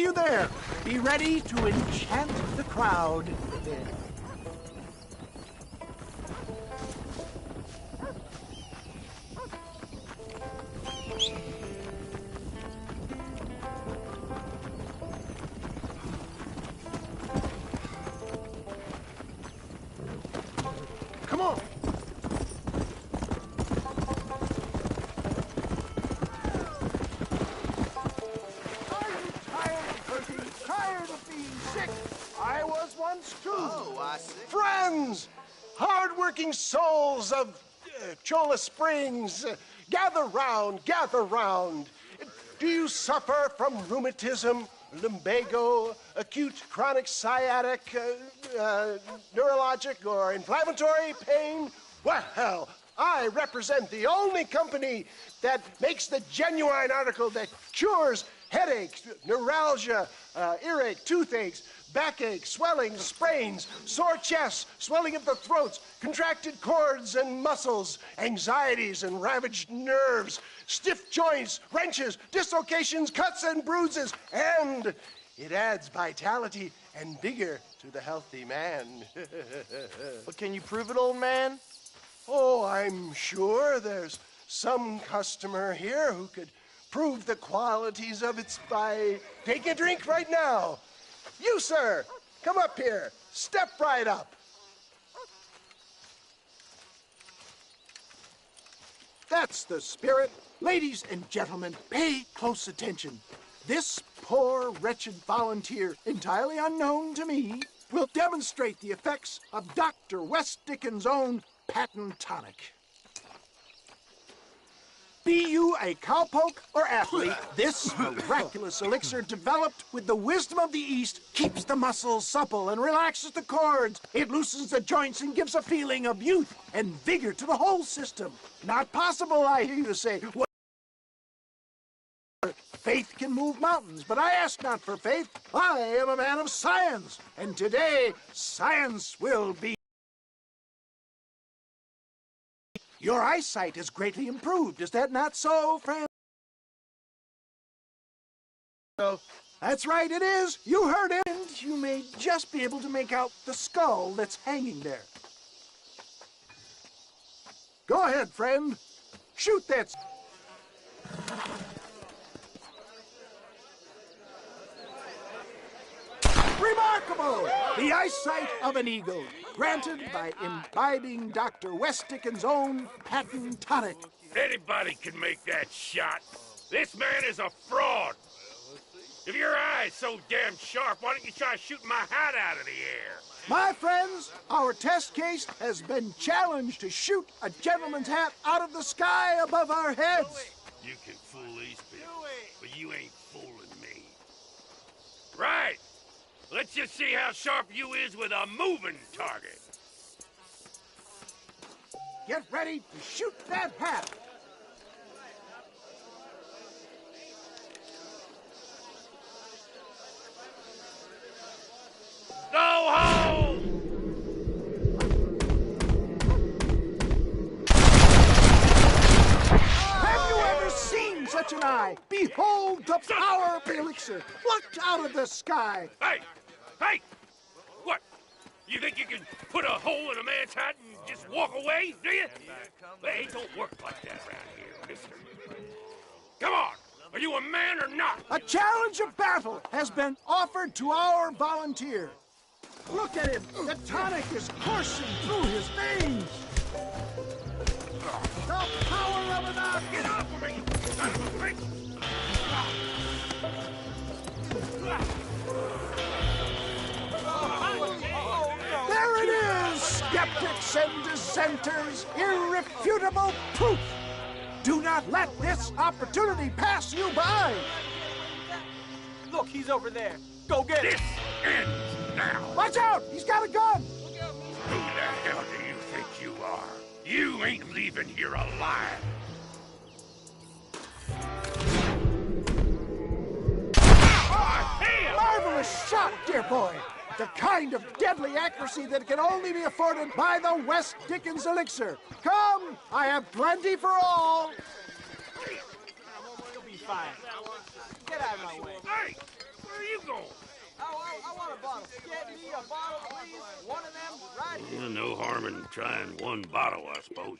you there. Be ready to enchant the crowd. Come on. I was once too. Oh, I see. Friends, hard-working souls of Cholla Springs, gather round, gather round. Do you suffer from rheumatism, lumbago, acute chronic sciatic, neurologic, or inflammatory pain? Well, I represent the only company that makes the genuine article that cures headaches, neuralgia, earache, toothaches, backache, swelling, sprains, sore chests, swelling of the throats, contracted cords and muscles, anxieties and ravaged nerves, stiff joints, wrenches, dislocations, cuts and bruises, and it adds vitality and vigor to the healthy man. But can you prove it, old man? Oh, I'm sure there's some customer here who could prove the qualities of it by taking a drink right now. You, sir, come up here. Step right up. That's the spirit. Ladies and gentlemen, pay close attention. This poor, wretched volunteer, entirely unknown to me, will demonstrate the effects of Dr. West Dickens' own patent tonic. Be you a cowpoke or athlete, this miraculous elixir developed with the wisdom of the East keeps the muscles supple and relaxes the cords. It loosens the joints and gives a feeling of youth and vigor to the whole system. Not possible, I hear you say. Faith can move mountains, but I ask not for faith. I am a man of science, and today science will be. Your eyesight has greatly improved. Is that not so, friend? That's right, it is. You heard it. And you may just be able to make out the skull that's hanging there. Go ahead, friend. Shoot that. Remarkable! The eyesight of an eagle, granted by imbibing Dr. West Dickens' own patent tonic. Anybody can make that shot. This man is a fraud. If your eye's so damn sharp, why don't you try shooting my hat out of the air? My friends, our test case has been challenged to shoot a gentleman's hat out of the sky above our heads. You can fool these people, but you ain't fooling me. Right. Let's just see how sharp you is with a moving target. Get ready to shoot that hat. Go home! Have you ever seen such an eye? Behold the power of the elixir, plucked out of the sky. Hey! Hey! What? You think you can put a hole in a man's hat and just walk away, do you? Hey, it don't work like that around here, mister. Come on! Are you a man or not? A challenge of battle has been offered to our volunteer. Look at him. The tonic is coursing through his veins. The power of an eye. Get off of me! Son of a bitch! There it is, skeptics and dissenters. Irrefutable proof. Do not let this opportunity pass you by. Look, he's over there. Go get him. This ends now! Watch out! He's got a gun! Who the hell do you think you are? You ain't leaving here alive! Marvelous shot, dear boy. The kind of deadly accuracy that can only be afforded by the West Dickens elixir. Come, I have plenty for all. You'll be fine. Get out of my way. Hey! Where are you I want a bottle. Get me a bottle, please. One of them right here. No harm in trying one bottle, I suppose.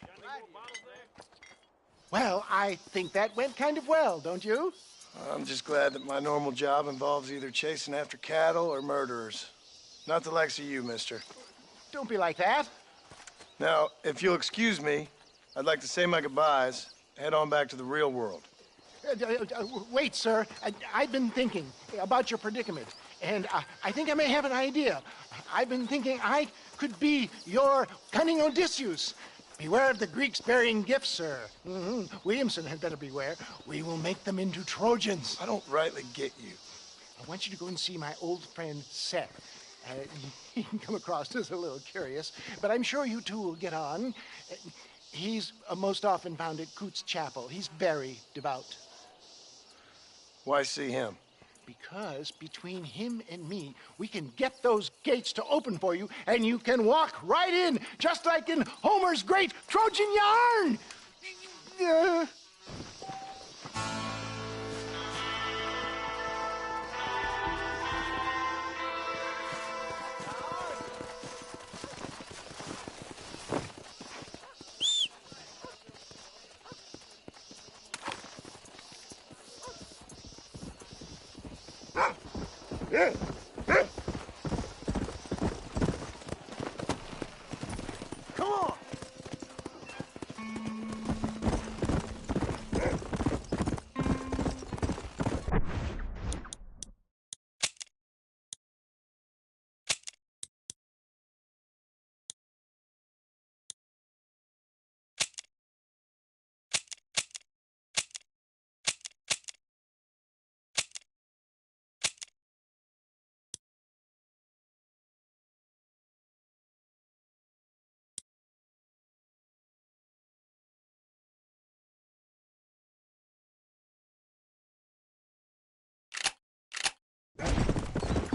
Well, I think that went kind of well, don't you? I'm just glad that my normal job involves either chasing after cattle or murderers. Not the likes of you, mister. Don't be like that. Now, if you'll excuse me, I'd like to say my goodbyes, head on back to the real world. Wait, sir. I've been thinking about your predicament, and I think I may have an idea. I've been thinking I could be your cunning Odysseus. Beware of the Greeks bearing gifts, sir. Williamson had better beware. We will make them into Trojans. I don't rightly get you. I want you to go and see my old friend Seth. He can come across as a little curious, but I'm sure you two will get on. He's most often found at Coots Chapel. He's very devout. Why see him? Because between him and me, we can get those gates to open for you, and you can walk right in, just like in Homer's great Trojan yarn! Come on!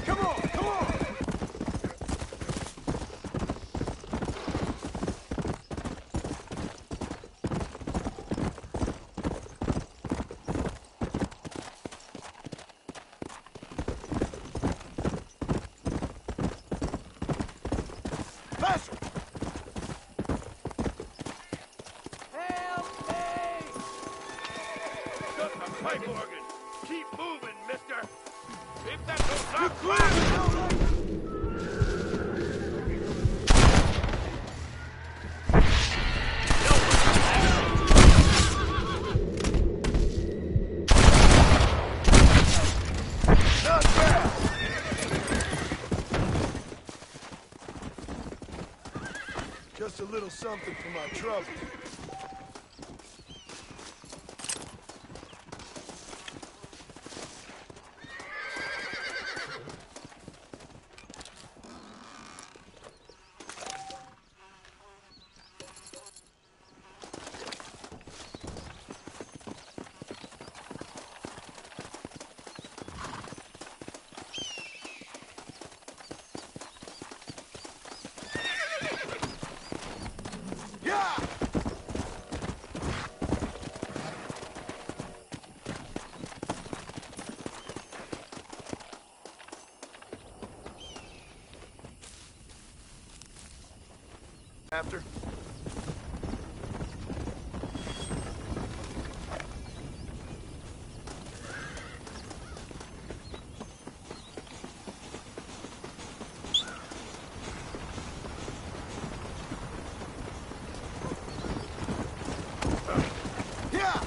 Come on, come on! Faster! Help me! Just a pipe organ. Keep moving, mister. If that goes up fast! Not bad! Just a little something for my trouble. Yeah! After? Yeah!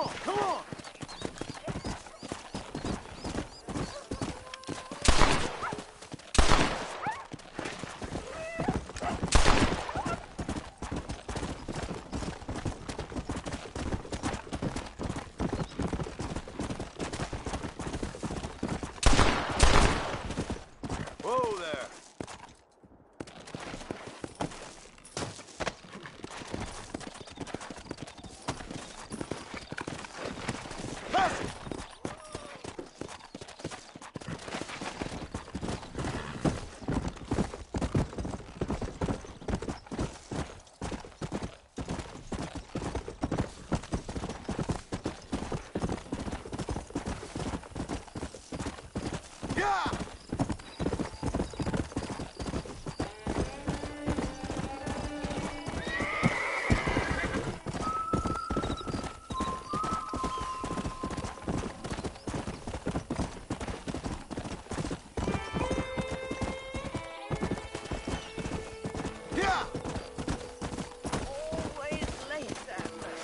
on, come on! Whoa there. Yeah! Yeah! Always late that way.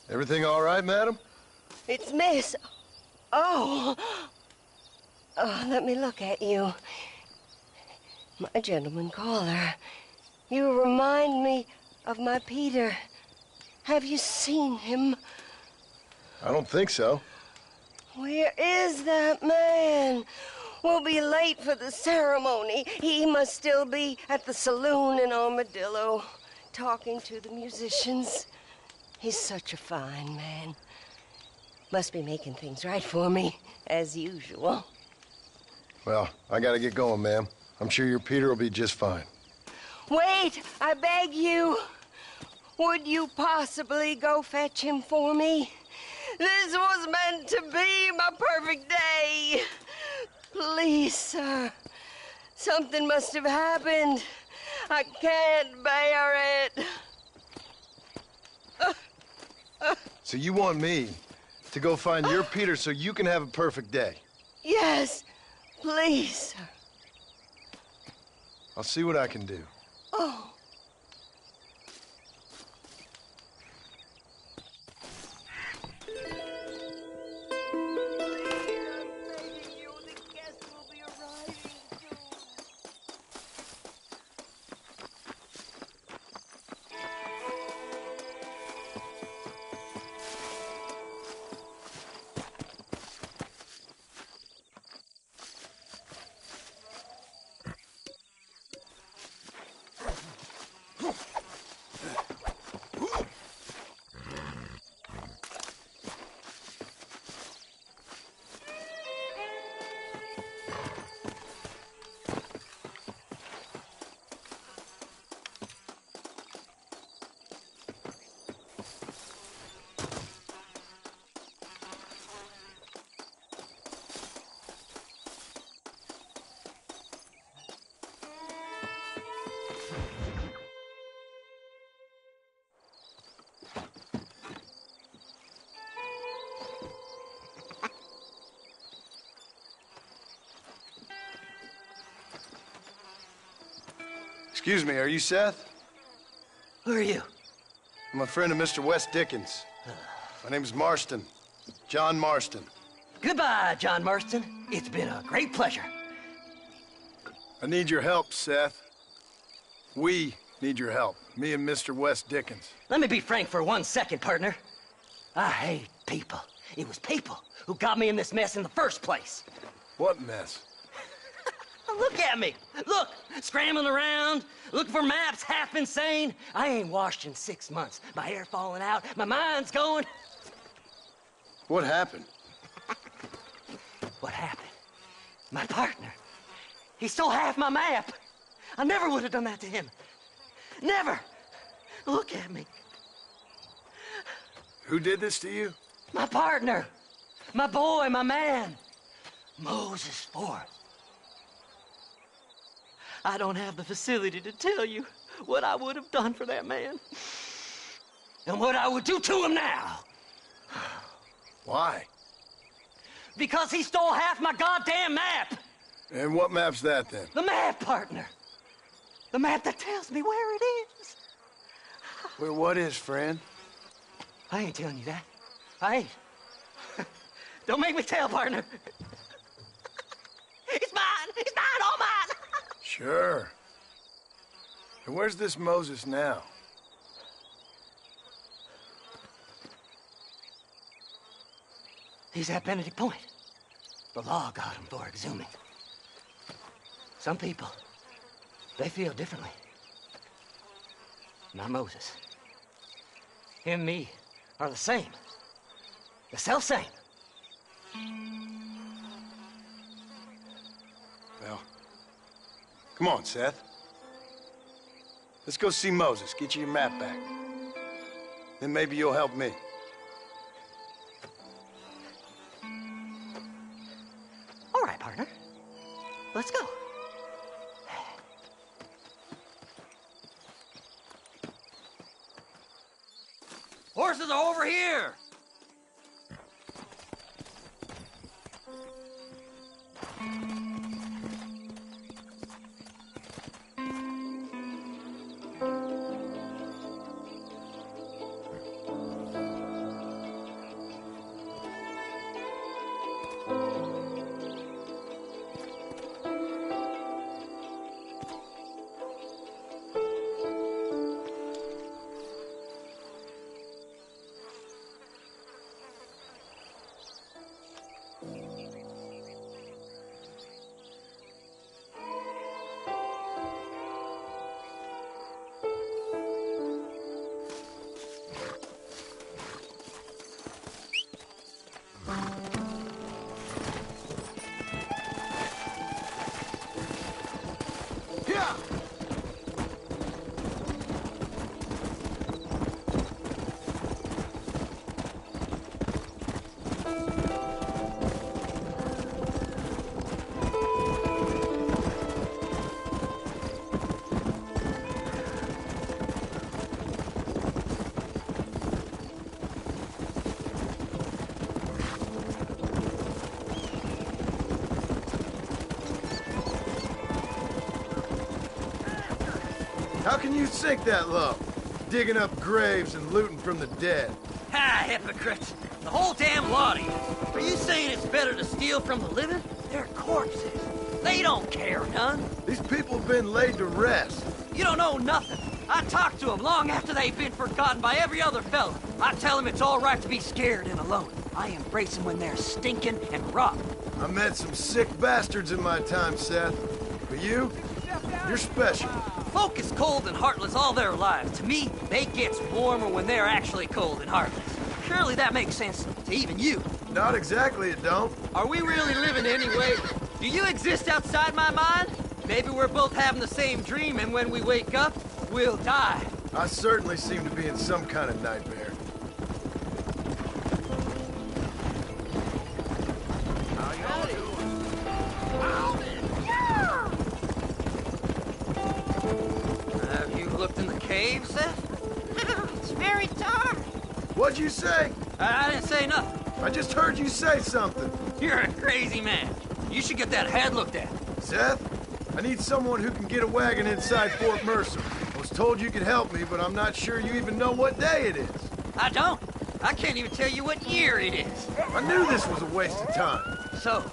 Everything all right, madam? It's Miss. Oh. Oh, let me look at you. My gentleman caller. You remind me of my Peter. Have you seen him? I don't think so. Where is that man? We'll be late for the ceremony. He must still be at the saloon in Armadillo, talking to the musicians. He's such a fine man. Must be making things right for me, as usual. Well, I gotta get going, ma'am. I'm sure your Peter will be just fine. Wait, I beg you. Would you possibly go fetch him for me? This was meant to be my perfect day. Please, sir. Something must have happened. I can't bear it. So you want me to go find your Peter so you can have a perfect day? Yes, please, sir. I'll see what I can do. Oh. Excuse me, are you Seth? Who are you? I'm a friend of Mr. Wes Dickens. My name's Marston. John Marston. Goodbye, John Marston. It's been a great pleasure. I need your help, Seth. We need your help. Me and Mr. Wes Dickens. Let me be frank for 1 second, partner. I hate people. It was people who got me in this mess in the first place. What mess? Look at me. Look, scrambling around, looking for maps, half insane. I ain't washed in 6 months. My hair falling out, my mind's going. What happened? What happened? My partner. He stole half my map. I never would have done that to him. Never. Look at me. Who did this to you? My partner. My boy, my man. Moses Ford. I don't have the facility to tell you what I would have done for that man. And what I would do to him now. Why? Because he stole half my goddamn map. And what map's that, then? The map, partner. The map that tells me where it is. Where what is, friend? I ain't telling you that. I ain't. Don't make me tell, partner. It's mine! It's mine! All mine! Sure. And where's this Moses now? He's at Benedict Point. The law got him for exhuming. Some people, they feel differently. Not Moses. Him and me are the same. The self-same. Well, come on, Seth. Let's go see Moses, get you your map back. Then maybe you'll help me. All right, partner. Let's go. Horses are over here! How can you sink that low? Digging up graves and looting from the dead. Ha, hypocrites! The whole damn lot of you. Are you saying it's better to steal from the living? They're corpses. They don't care none. These people have been laid to rest. You don't know nothing. I talk to them long after they've been forgotten by every other fella. I tell them it's all right to be scared and alone. I embrace them when they're stinking and rotten. I met some sick bastards in my time, Seth. But you're special. Folk is cold and heartless all their lives. To me, they gets warmer when they're actually cold and heartless. Surely that makes sense to even you. Not exactly, it don't. Are we really living anyway? Do you exist outside my mind? Maybe we're both having the same dream, and when we wake up, we'll die. I certainly seem to be in some kind of nightmare. Have you looked in the cave, Seth? It's very dark. What'd you say? I didn't say nothing. I just heard you say something. You're a crazy man. You should get that head looked at. Seth, I need someone who can get a wagon inside Fort Mercer. I was told you could help me, but I'm not sure you even know what day it is. I don't. I can't even tell you what year it is. I knew this was a waste of time. So,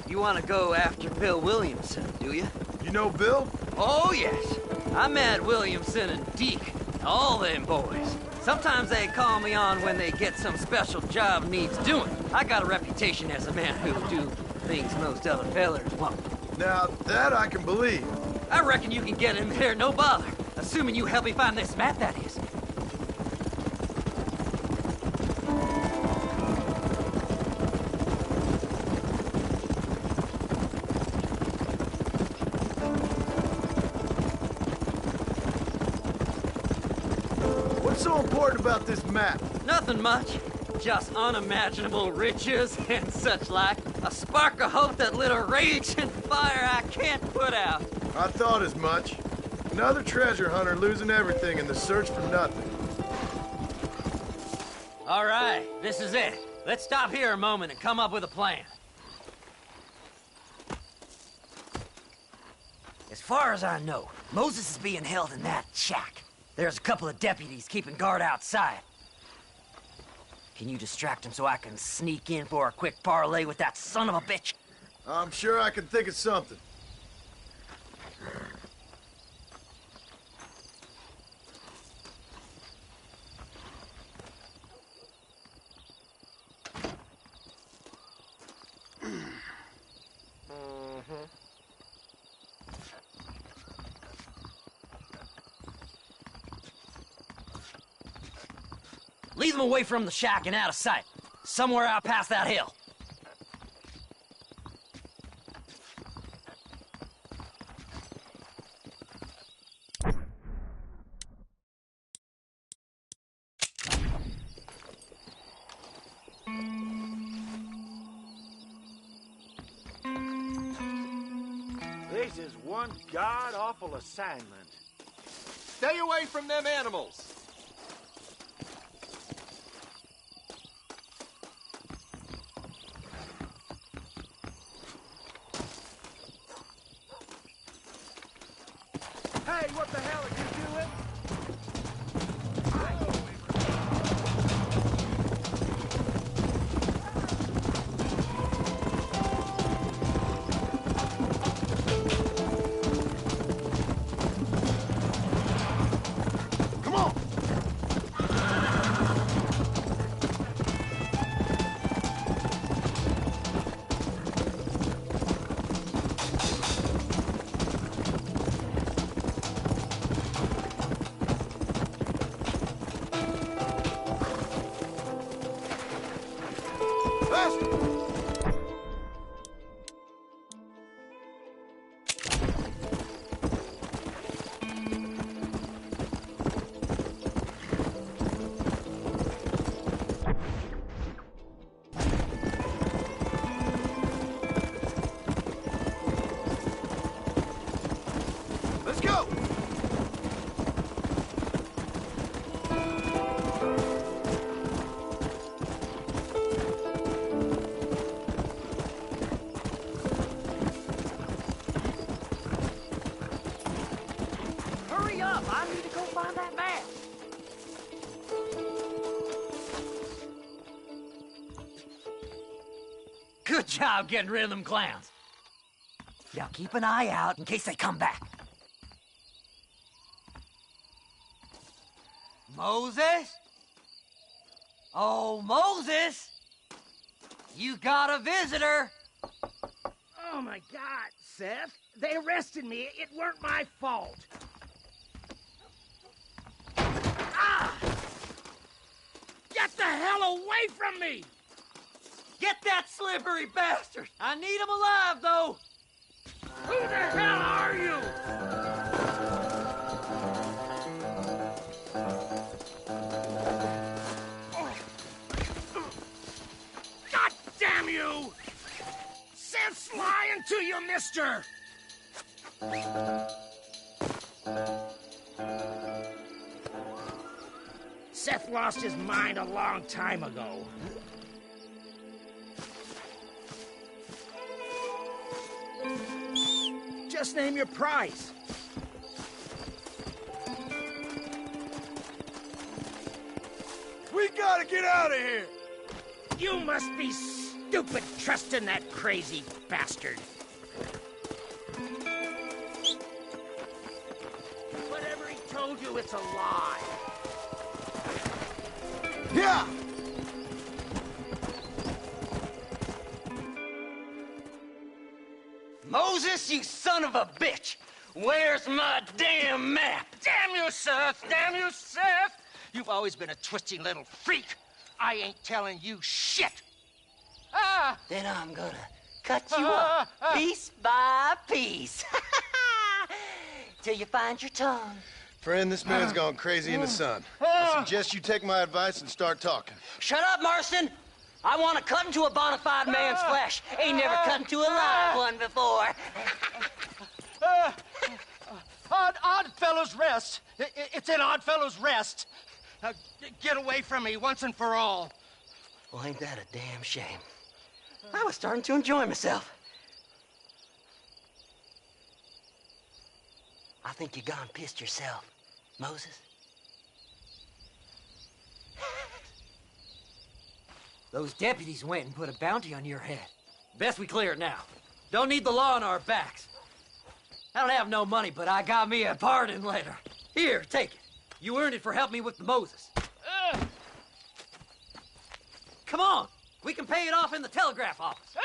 you want to go after Bill Williamson, do you? You know Bill? Oh, yes. I met Williamson and Deke, all them boys. Sometimes they call me on when they get some special job needs doing. I got a reputation as a man who'll do things most other fellers won't. Now, that I can believe. I reckon you can get in there, no bother. Assuming you help me find this map, that is. What's so important about this map? Nothing much. Just unimaginable riches and such like. A spark of hope that lit a raging fire I can't put out. I thought as much. Another treasure hunter losing everything in the search for nothing. All right, this is it. Let's stop here a moment and come up with a plan. As far as I know, Moses is being held in that shack. There's a couple of deputies keeping guard outside. Can you distract them so I can sneak in for a quick parlay with that son of a bitch? I'm sure I can think of something. Lead them away from the shack and out of sight. Somewhere out past that hill. This is one god-awful assignment. Stay away from them animals. Hey, what the hell are you doing? Come on! Let's go! Hurry up! I need to go find that man! Good job getting rid of them clowns. Now keep an eye out in case they come back. Moses? Oh, Moses! You got a visitor! Oh my God, Seth. They arrested me. It weren't my fault. Ah! Get the hell away from me! Get that slippery bastard! I need him alive, though! Who the hell are you? God damn you! Seth's lying to you, mister! Seth lost his mind a long time ago. Just name your price. We gotta get out of here! You must be stupid trusting that crazy bastard. Whatever he told you, it's a lie. Yeah! Moses, you son of a bitch! Where's my damn map? Damn you, Seth! Damn you, Seth! You've always been a twisty little freak. I ain't telling you shit. Ah! Then I'm gonna cut you up piece by piece. Till you find your tongue. Friend, this man's gone crazy in the sun. I suggest you take my advice and start talking. Shut up, Marston! I want to cut into a bona fide man's flesh. Ain't never cut into a live one before. Odd Fellow's Rest. It's in Odd Fellow's Rest. Now, get away from me once and for all. Well, ain't that a damn shame? I was starting to enjoy myself. I think you gone pissed yourself, Moses. Those deputies went and put a bounty on your head. Best we clear it now. Don't need the law on our backs. I don't have no money, but I got me a pardon letter. Here, take it. You earned it for helping me with the Moses. Come on. We can pay it off in the telegraph office.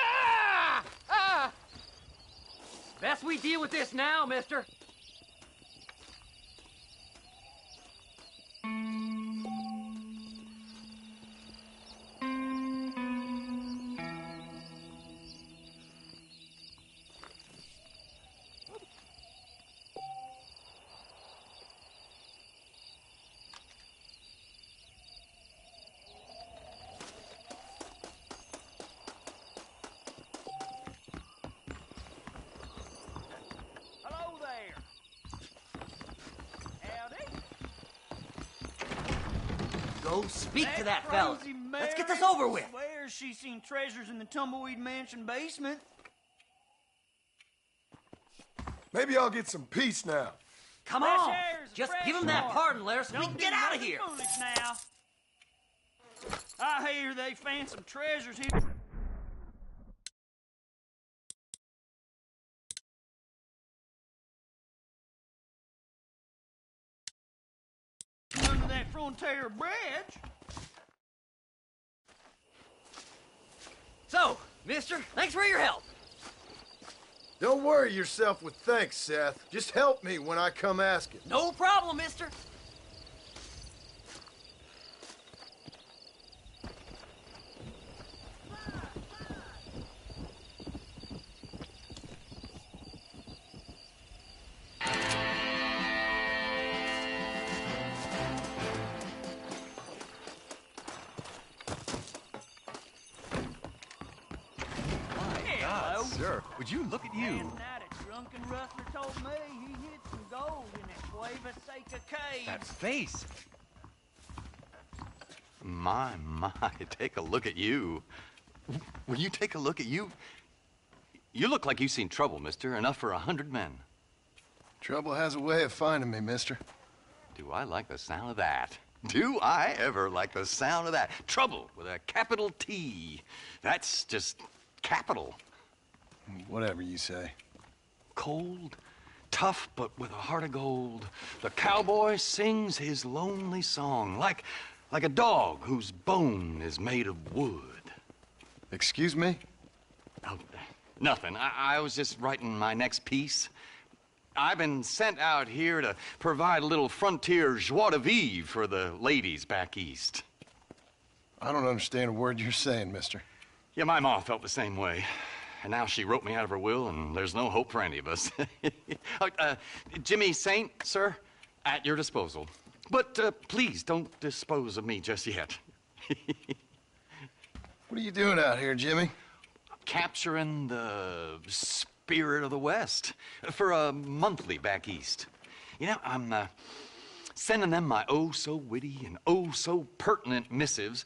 Best we deal with this now, mister. Go speak to that fella. Let's get this over with. Swears she's seen treasures in the Tumbleweed Mansion basement. Maybe I'll get some peace now. Come on. Just give him that pardon letter so we can get out of here. Foolish now. I hear they found some treasures here. Under that Frontier Bridge. So, mister, thanks for your help. Don't worry yourself with thanks, Seth. Just help me when I come asking. No problem, mister. Sir, would you look at you? Last night a drunken rustler told me he hid some gold in that Cueva Seca cave. That face. My, take a look at you. Will you take a look at you? You look like you've seen trouble, mister. Enough for 100 men. Trouble has a way of finding me, mister. Do I like the sound of that? Do I ever like the sound of that? Trouble with a capital T. That's just capital. Whatever you say. Cold, tough, but with a heart of gold. The cowboy sings his lonely song like a dog whose bone is made of wood. Excuse me? Oh, nothing. I was just writing my next piece. I've been sent out here to provide a little frontier joie de vivre for the ladies back east. I don't understand a word you're saying, mister. Yeah, my ma felt the same way. And now she wrote me out of her will, and there's no hope for any of us. Jimmy Saint, sir, at your disposal. But please don't dispose of me just yet. What are you doing out here, Jimmy? Capturing the spirit of the West for a monthly back east. You know, I'm sending them my oh-so-witty and oh-so-pertinent missives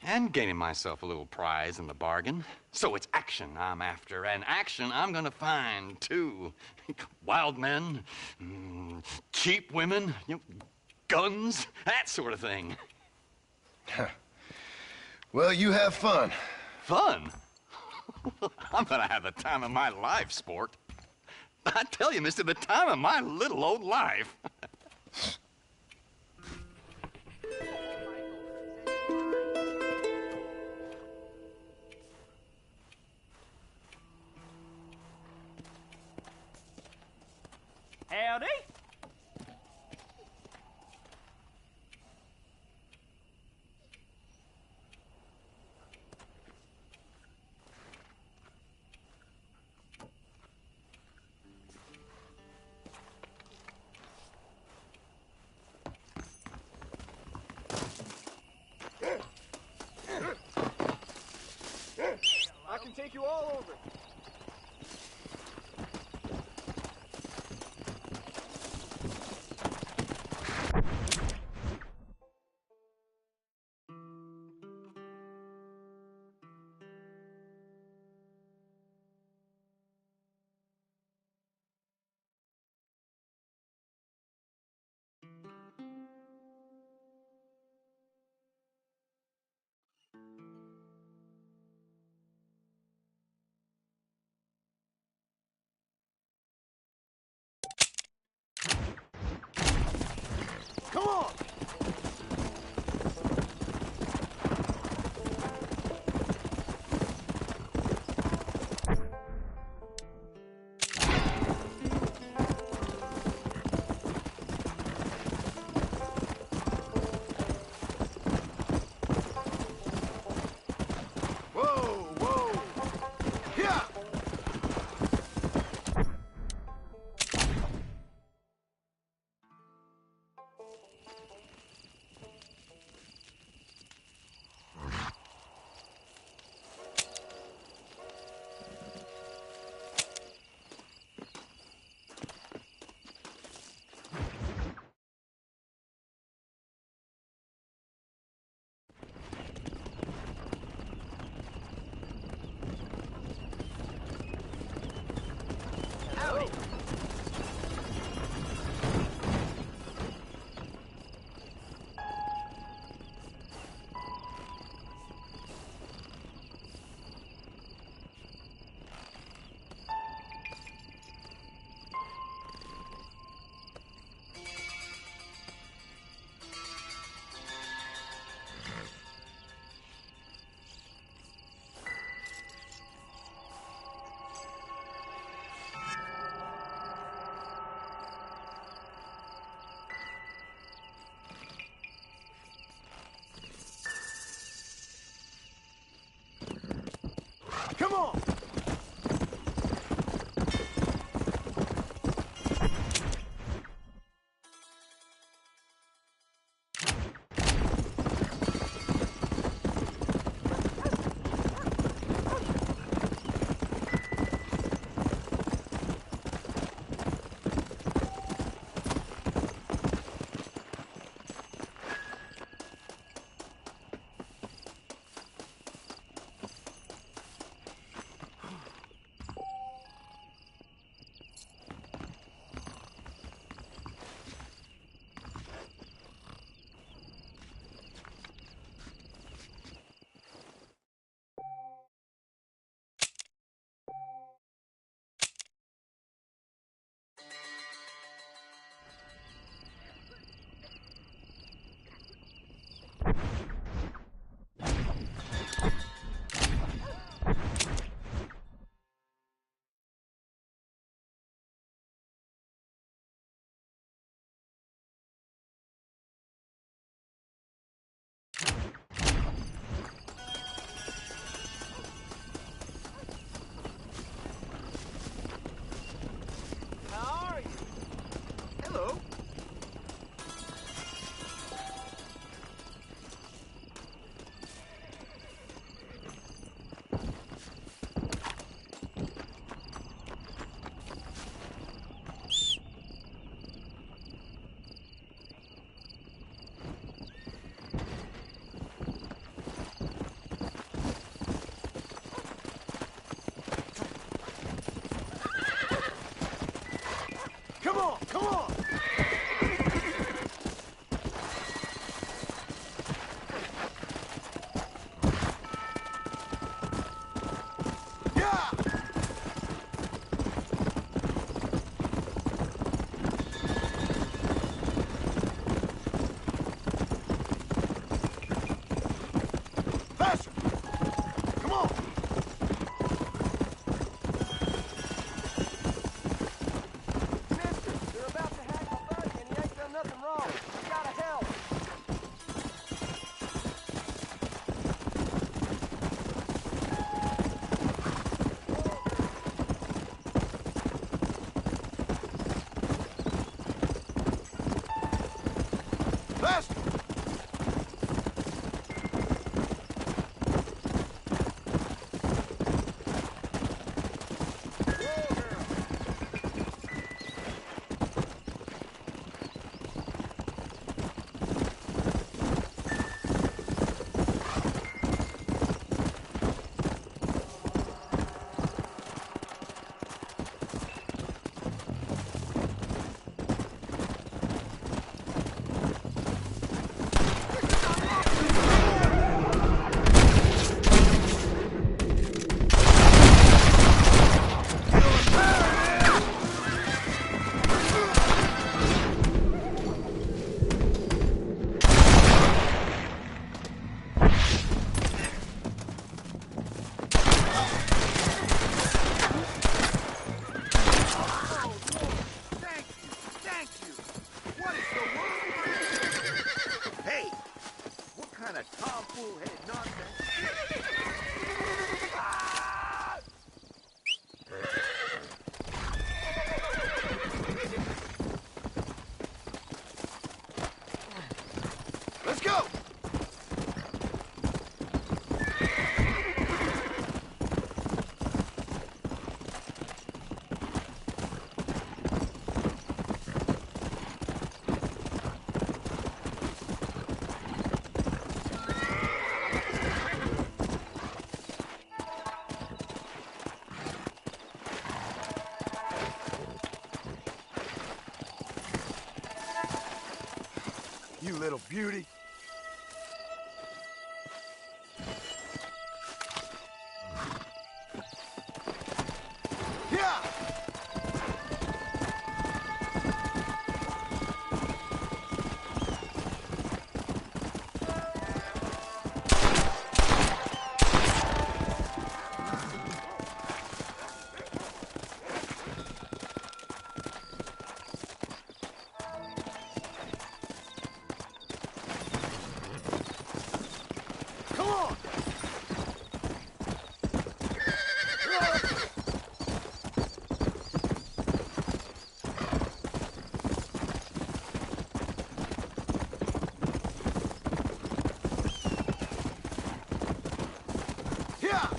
and gaining myself a little prize in the bargain. So it's action I'm after, and action I'm gonna find, too. Wild men, cheap women, guns, that sort of thing. Well, you have fun. Fun? I'm gonna have the time of my life, sport. I tell you, mister, the time of my little old life. Howdy. Come on! Come on! Come on, come on! bullhead nonsense. Let's go! You little beauty. Yeah! Come on! Yeah!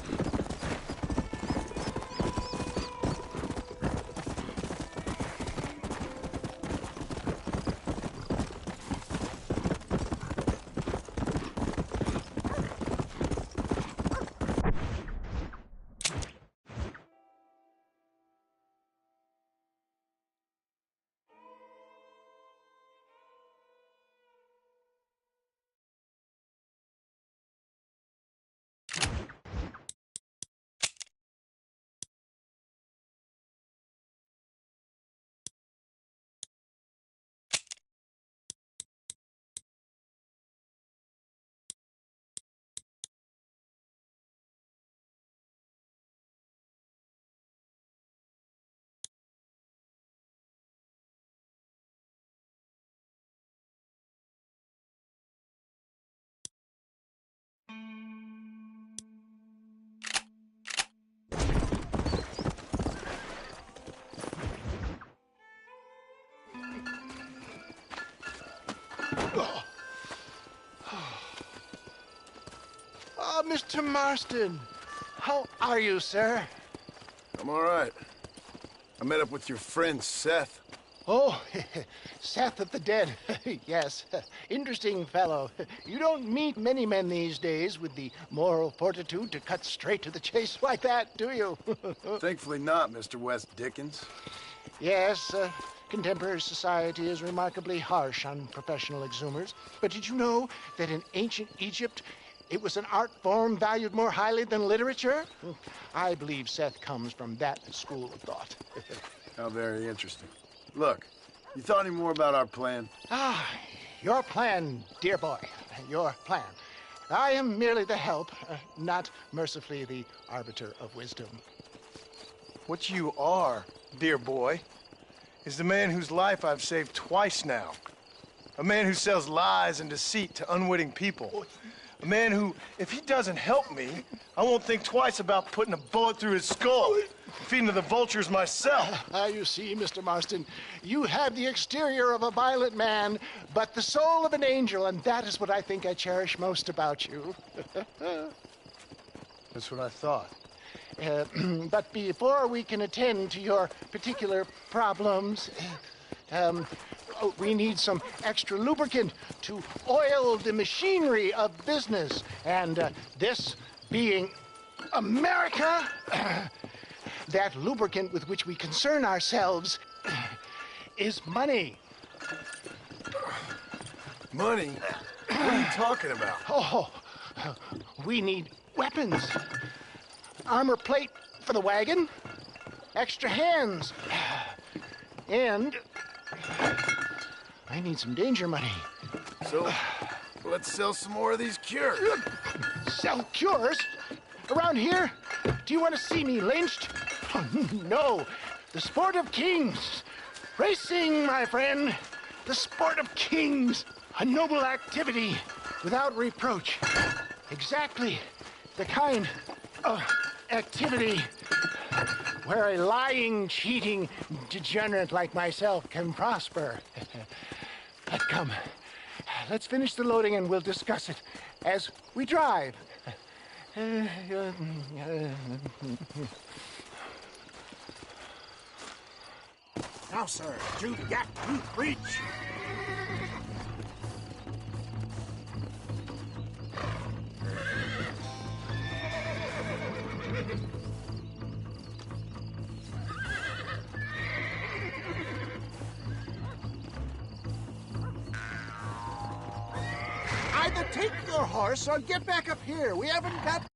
Mr. Marston, how are you, sir? I'm all right. I met up with your friend, Seth. Oh, Seth of the Dead. Yes, interesting fellow. You don't meet many men these days with the moral fortitude to cut straight to the chase like that, do you? Thankfully not, Mr. West Dickens. Yes, contemporary society is remarkably harsh on professional exhumers. But did you know that in ancient Egypt, it was an art form valued more highly than literature? I believe Seth comes from that school of thought. How very interesting. Look, you thought any more about our plan? Ah, your plan, dear boy, your plan. I am merely the help, not mercifully the arbiter of wisdom. What you are, dear boy, is the man whose life I've saved twice now. A man who sells lies and deceit to unwitting people. A man who, if he doesn't help me, I won't think twice about putting a bullet through his skull, feeding to the vultures myself. You see, Mr. Marston, you have the exterior of a violent man, but the soul of an angel, and that is what I think I cherish most about you. That's what I thought. But before we can attend to your particular problems, we need some extra lubricant to oil the machinery of business. And this being America, that lubricant with which we concern ourselves is money. Money? What are you talking about? Oh, we need weapons. Armor plate for the wagon, extra hands, and I need some danger money. So, let's sell some more of these cures. Sell cures? Around here? Do you want to see me lynched? Oh, no. The sport of kings. Racing, my friend. The sport of kings. A noble activity. without reproach. Exactly the kind of activity where a lying, cheating degenerate like myself can prosper. But come, let's finish the loading and we'll discuss it as we drive. Now, sir, to Yak Youth Breach. Either take your horse or get back up here. We haven't got